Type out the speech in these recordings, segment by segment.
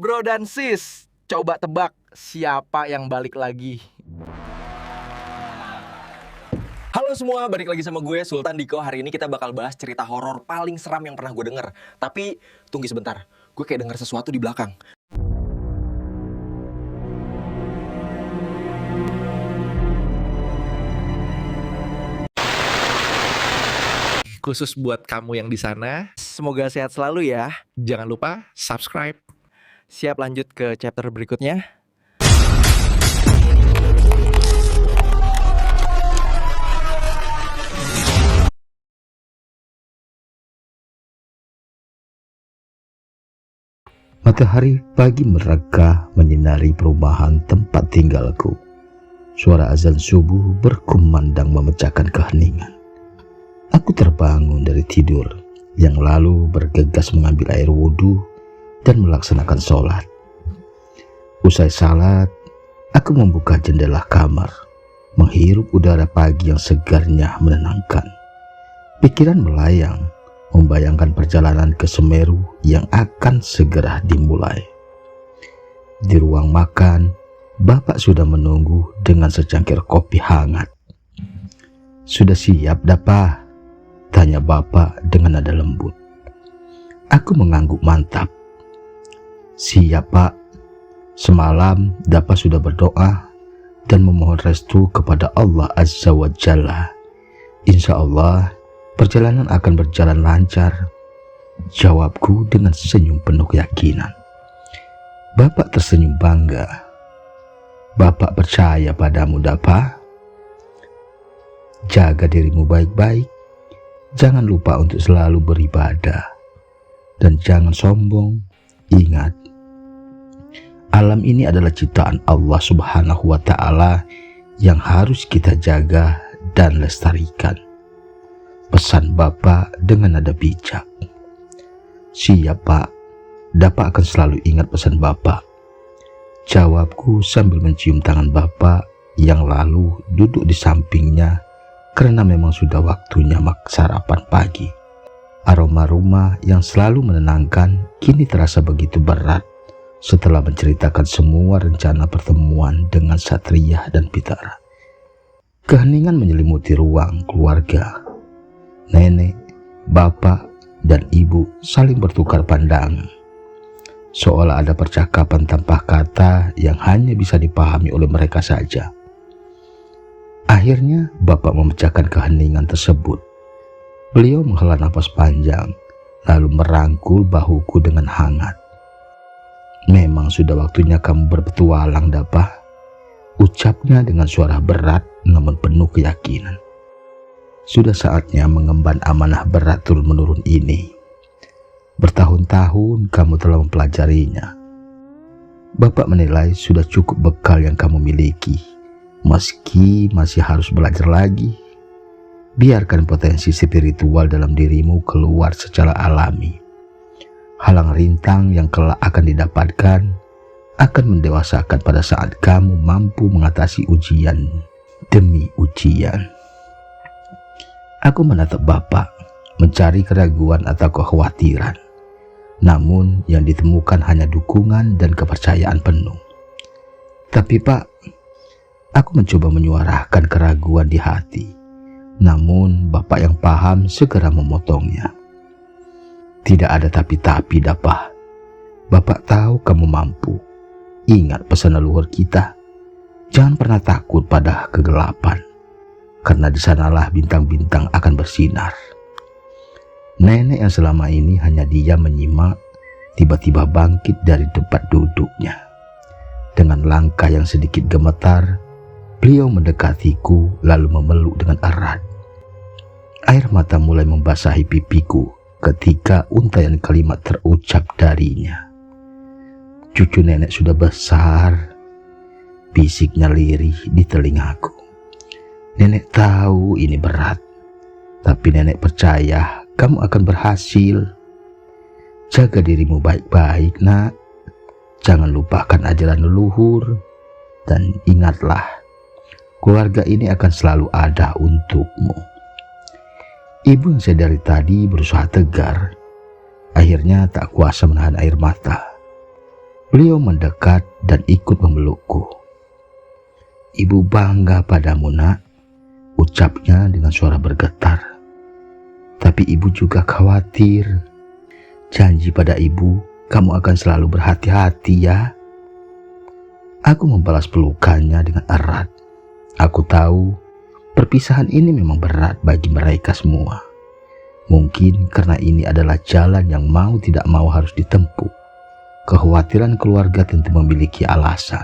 bro dan sis, coba tebak siapa yang balik lagi? Halo semua, balik lagi sama gue Sultan Diko. Hari ini kita bakal bahas cerita horor paling seram yang pernah gue denger. Tapi tunggu sebentar, gue kayak denger sesuatu di belakang. Khusus buat kamu yang di sana, Semoga sehat selalu ya. jangan lupa subscribe. Siap lanjut ke chapter berikutnya. Matahari pagi mereka menyinari perumahan tempat tinggalku. Suara azan subuh berkumandang memecahkan keheningan. Aku terbangun dari tidur yang lalu bergegas mengambil air wudhu dan melaksanakan sholat. Usai salat, aku membuka jendela kamar, menghirup udara pagi yang segarnya menenangkan. Pikiran melayang, membayangkan perjalanan ke Semeru yang akan segera dimulai. Di ruang makan, Bapak sudah menunggu dengan secangkir kopi hangat. "Sudah siap, Dapa?" tanya Bapak dengan nada lembut. Aku mengangguk mantap. "Siap, Pak. Semalam Dapa sudah berdoa dan memohon restu kepada Allah Azza wa Jalla. Insya Allah perjalanan akan berjalan lancar," jawabku dengan senyum penuh keyakinan. Bapak tersenyum bangga. "Bapak percaya padamu, Dapa. Jaga dirimu baik-baik. Jangan lupa untuk selalu beribadah. Dan jangan sombong. Ingat, alam ini adalah ciptaan Allah Subhanahu wa Ta'ala yang harus kita jaga dan lestarikan," pesan Bapak dengan nada bijak. "Siap, Pak. Dapa akan selalu ingat pesan Bapak," jawabku sambil mencium tangan Bapak yang lalu duduk di sampingnya karena memang sudah waktunya sarapan pagi. Aroma rumah yang selalu menenangkan kini terasa begitu berat setelah menceritakan semua rencana pertemuan dengan Satria dan Pitara. Keheningan menyelimuti ruang keluarga. Nenek, bapak, dan ibu saling bertukar pandangan, seolah ada percakapan tanpa kata yang hanya bisa dipahami oleh mereka saja. Akhirnya bapak memecahkan keheningan tersebut. Beliau menghela napas panjang, lalu merangkul bahuku dengan hangat. "Memang sudah waktunya kamu berpetualang, Dapa," ucapnya dengan suara berat namun penuh keyakinan. "Sudah saatnya mengemban amanah berat turun-menurun ini. Bertahun-tahun kamu telah mempelajarinya. Bapak menilai sudah cukup bekal yang kamu miliki. Meski masih harus belajar lagi, biarkan potensi spiritual dalam dirimu keluar secara alami. Halang rintang yang kelak akan didapatkan akan mendewasakan pada saat kamu mampu mengatasi ujian demi ujian." Aku menatap Bapak, mencari keraguan atau kekhawatiran. Namun yang ditemukan hanya dukungan dan kepercayaan penuh. "Tapi Pak," aku mencoba menyuarakan keraguan di hati. Namun Bapak yang paham segera memotongnya. "Tidak ada tapi-tapi, Dapa. Bapak tahu kamu mampu. Ingat pesan leluhur kita. Jangan pernah takut pada kegelapan, karena di sanalah bintang-bintang akan bersinar." Nenek yang selama ini hanya diam menyimak, tiba-tiba bangkit dari tempat duduknya. Dengan langkah yang sedikit gemetar, beliau mendekatiku lalu memeluk dengan erat. Air mata mulai membasahi pipiku ketika untaian kalimat terucap darinya. "Cucu nenek sudah besar," bisiknya lirih di telingaku. "Nenek tahu ini berat, tapi nenek percaya kamu akan berhasil. Jaga dirimu baik-baik, Nak. Jangan lupakan ajaran leluhur. Dan ingatlah, keluarga ini akan selalu ada untukmu." Ibu yang saya dari tadi berusaha tegar. Akhirnya tak kuasa menahan air mata. Beliau mendekat dan ikut memelukku. "Ibu bangga padamu, nak," ucapnya dengan suara bergetar. "Tapi ibu juga khawatir. Janji pada ibu, kamu akan selalu berhati-hati ya." Aku membalas pelukannya dengan erat. Aku tahu perpisahan ini memang berat bagi mereka semua. Mungkin karena ini adalah jalan yang mau tidak mau harus ditempuh. Kekhawatiran keluarga tentu memiliki alasan.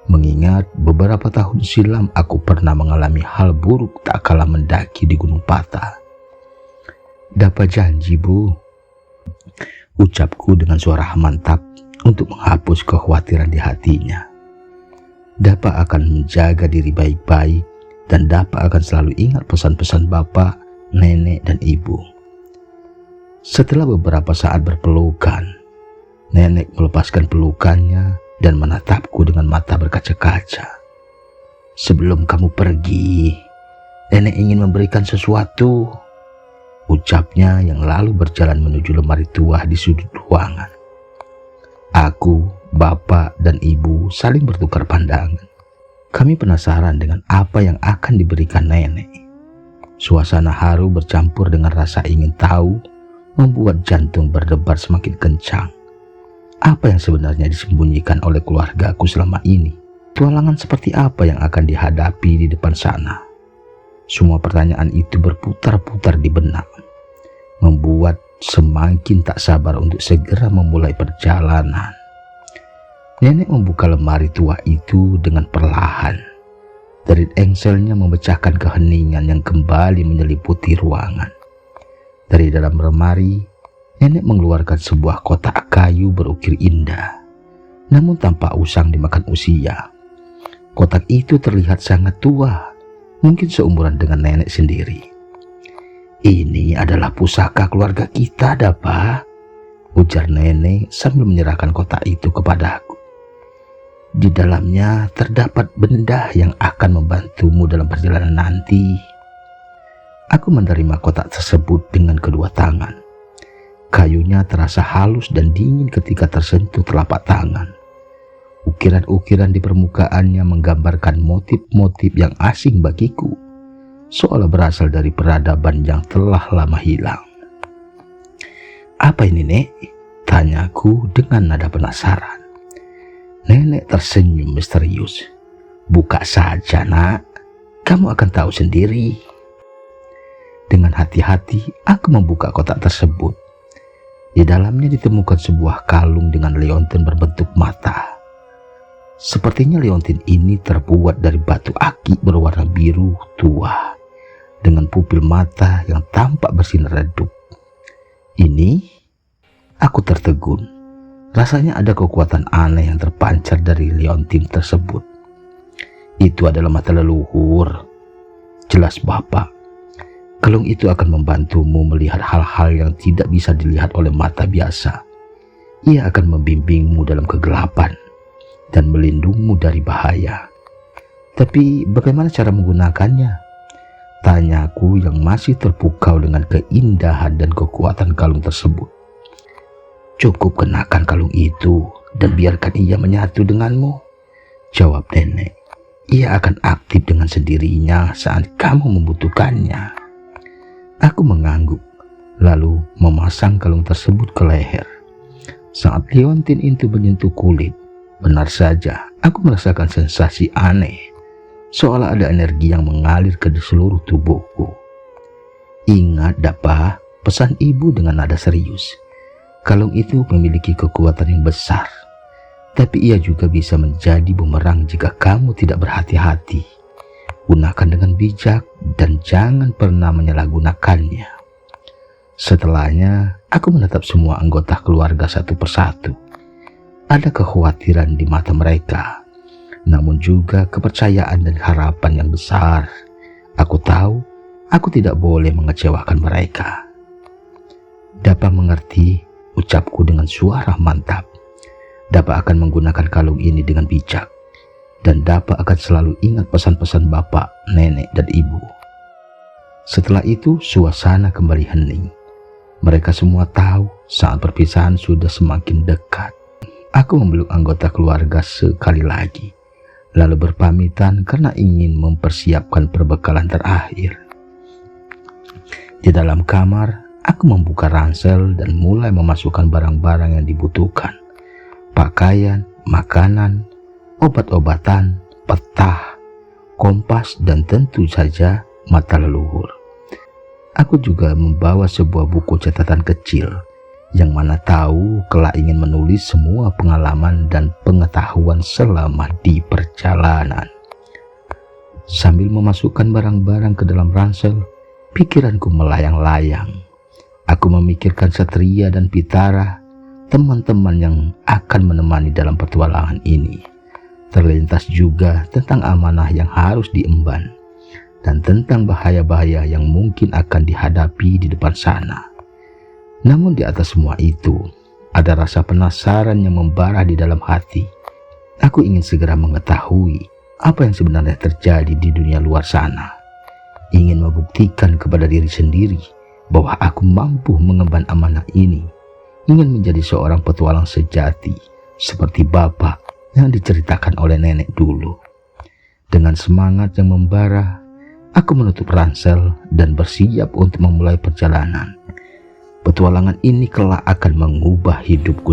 Mengingat beberapa tahun silam aku pernah mengalami hal buruk tak kalah mendaki di Gunung Patah. "Dapat janji, Bu," ucapku dengan suara mantap untuk menghapus kekhawatiran di hatinya. Dapat akan menjaga diri baik-baik dan dapat akan selalu ingat pesan-pesan bapak, nenek, dan ibu. Setelah beberapa saat berpelukan, nenek melepaskan pelukannya dan menatapku dengan mata berkaca-kaca. "Sebelum kamu pergi, nenek ingin memberikan sesuatu," ucapnya yang lalu berjalan menuju lemari tua di sudut ruangan. Aku, bapak, dan ibu saling bertukar pandangan. Kami penasaran dengan apa yang akan diberikan nenek. Suasana haru bercampur dengan rasa ingin tahu membuat jantung berdebar semakin kencang. Apa yang sebenarnya disembunyikan oleh keluargaku selama ini? Tualangan seperti apa yang akan dihadapi di depan sana? Semua pertanyaan itu berputar-putar di benak, membuat semakin tak sabar untuk segera memulai perjalanan. Nenek membuka lemari tua itu dengan perlahan. Derit engselnya memecahkan keheningan yang kembali menyeliputi ruangan. Dari dalam lemari, nenek mengeluarkan sebuah kotak kayu berukir indah, namun tampak usang dimakan usia. Kotak itu terlihat sangat tua, mungkin seumuran dengan nenek sendiri. "Ini adalah pusaka keluarga kita, Dapa," ujar nenek sambil menyerahkan kotak itu kepadaku. "Di dalamnya terdapat benda yang akan membantumu dalam perjalanan nanti." Aku menerima kotak tersebut dengan kedua tangan. Kayunya terasa halus dan dingin ketika tersentuh telapak tangan. Ukiran-ukiran di permukaannya menggambarkan motif-motif yang asing bagiku, seolah berasal dari peradaban yang telah lama hilang. "Apa ini, Nek?" tanyaku dengan nada penasaran. Nenek tersenyum misterius. "Buka saja, Nak. Kamu akan tahu sendiri." Dengan hati-hati, aku membuka kotak tersebut. Di dalamnya ditemukan sebuah kalung dengan leontin berbentuk mata. Sepertinya leontin ini terbuat dari batu akik berwarna biru tua, dengan pupil mata yang tampak bersinar redup. "Ini?" Aku tertegun. Rasanya ada kekuatan aneh yang terpancar dari leontin tersebut. "Itu adalah mata leluhur," jelas bapak. "Kalung itu akan membantumu melihat hal-hal yang tidak bisa dilihat oleh mata biasa. Ia akan membimbingmu dalam kegelapan dan melindungimu dari bahaya." "Tapi bagaimana cara menggunakannya?" tanyaku yang masih terpukau dengan keindahan dan kekuatan kalung tersebut. "Cukup kenakan kalung itu dan biarkan ia menyatu denganmu," jawab nenek. "Ia akan aktif dengan sendirinya saat kamu membutuhkannya." Aku mengangguk, lalu memasang kalung tersebut ke leher. Saat leontin itu menyentuh kulit, benar saja aku merasakan sensasi aneh, seolah ada energi yang mengalir ke seluruh tubuhku. "Ingat, Dapa," pesan ibu dengan nada serius. "Kalung itu memiliki kekuatan yang besar, tapi ia juga bisa menjadi bumerang jika kamu tidak berhati-hati. Gunakan dengan bijak dan jangan pernah menyalahgunakannya." Setelahnya, aku menatap semua anggota keluarga satu persatu. Ada kekhawatiran di mata mereka, namun juga kepercayaan dan harapan yang besar. Aku tahu, aku tidak boleh mengecewakan mereka. "Dapat mengerti," ucapku dengan suara mantap. "Dapat akan menggunakan kalung ini dengan bijak. Dan Dapat akan selalu ingat pesan-pesan bapak, nenek, dan ibu." Setelah itu, suasana kembali hening. Mereka semua tahu saat perpisahan sudah semakin dekat. Aku memeluk anggota keluarga sekali lagi, lalu berpamitan karena ingin mempersiapkan perbekalan terakhir. Di dalam kamar, aku membuka ransel dan mulai memasukkan barang-barang yang dibutuhkan. Pakaian, makanan, obat-obatan, peta, kompas, dan tentu saja mata leluhur. Aku juga membawa sebuah buku catatan kecil yang mana tahu kelak ingin menulis semua pengalaman dan pengetahuan selama di perjalanan. Sambil memasukkan barang-barang ke dalam ransel, pikiranku melayang-layang. Aku memikirkan Satria dan Pitara, teman-teman yang akan menemani dalam petualangan ini. Terlintas juga tentang amanah yang harus diemban dan tentang bahaya-bahaya yang mungkin akan dihadapi di depan sana. Namun di atas semua itu, ada rasa penasaran yang membara di dalam hati. Aku ingin segera mengetahui apa yang sebenarnya terjadi di dunia luar sana. Ingin membuktikan kepada diri sendiri bahwa aku mampu mengemban amanah ini. Ingin menjadi seorang petualang sejati seperti bapak yang diceritakan oleh nenek dulu. Dengan semangat yang membara, aku menutup ransel dan bersiap untuk memulai perjalanan. Petualangan ini kelak akan mengubah hidupku